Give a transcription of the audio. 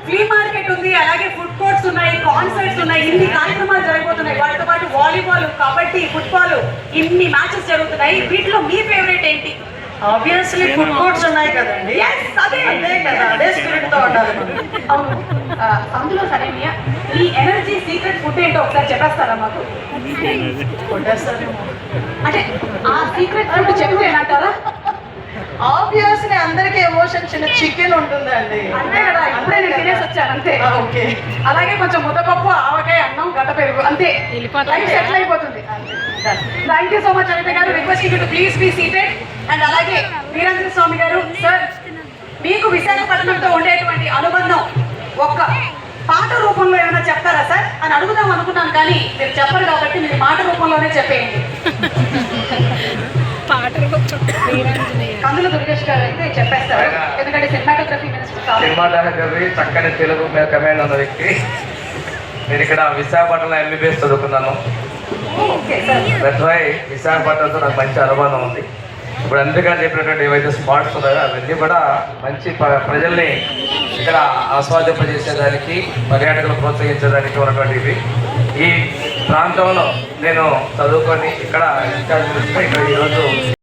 Flea market ఉంది, అలాగే food courts ఉన్నాయి, కాన్సర్ట్స్ ఉన్నాయి, ఇన్ని కార్యక్రమాలు జరగబోతున్నాయి. వాటితో పాటు వాలీబాల్, కబడ్డీ, ఫుట్బాల్, ఇన్ని మ్యాచెస్ జరుగుతున్నాయి. వీటిలో మీ ఫేవరెట్ ఏంటి? ఆబ్వియస్లీ ఫుడ్ కోర్ట్స్ ఉన్నాయి కదండి. అదే కదా, అదే స్పిరిట్ తో ఉండాలి. అవును. అందులో సరే ఈ ఎనర్జీ సీక్రెట్ ఫుడ్ ఏంటో ఒకసారి చెప్పేస్తారా మాకు? అంటే ఆ సీక్రెట్ ఫుడ్ చెప్తే ఏమంటారా? ఆబ్వియస్లీ అందరికీ ఎమోషన్ చిన్న చికెన్ ఉంటుందండి. అంతే కదా, ఇప్పుడే నేను తినేసి వచ్చాను అంతే. ఓకే. అలాగే కొంచెం ముద్దపప్పు, ఆవకాయ, అన్నం, గడ్డ పెరుగు, అంతే లైఫ్ సెటిల్ అయిపోతుంది. Thank you so much Anitha గారు. Request to please be seated. And అలాగే వీరేంద్ర స్వామి గారు, సార్ మీకు విశాఖపట్నంతో ఉండేటువంటి అనుబంధం ఒక్క పాట రూపంలో ఏమైనా చెప్తారా సార్ అని అడుగుదాం అనుకున్నాను, కానీ మీరు చెప్పరు కాబట్టి మీరు మాట రూపంలోనే చెప్పేయండి. కందుల దుర్గేష్ గారు అయితే చెప్పేస్తారు, ఎందుకంటే సినిమాటోగ్రఫీ మినిస్టర్. సినిమాటోగ్రఫీ చక్కని తెలుగు కమాండ్ ఉన్న వ్యక్తి. నేను ఇక్కడ విశాఖపట్నంలో ఎంబీబీఎస్ చదువుకున్నాను. దట్స్ వై విశాఖపట్నంతో నాకు మంచి అనుబంధం ఉంది. ఇప్పుడు అందుకని చెప్పినటువంటి ఏవైతే స్పాట్స్ ఉన్నాయో అవన్నీ కూడా మంచి ప్రజల్ని ఇక్కడ ఆస్వాదింపజేసేదానికి, పర్యాటకులు ప్రోత్సహించడానికి ఉన్నటువంటివి. ఈ ప్రాంతంలో నేను చదువుకొని ఇక్కడ ఇన్ఛార్జ్ ఇక్కడ ఈరోజు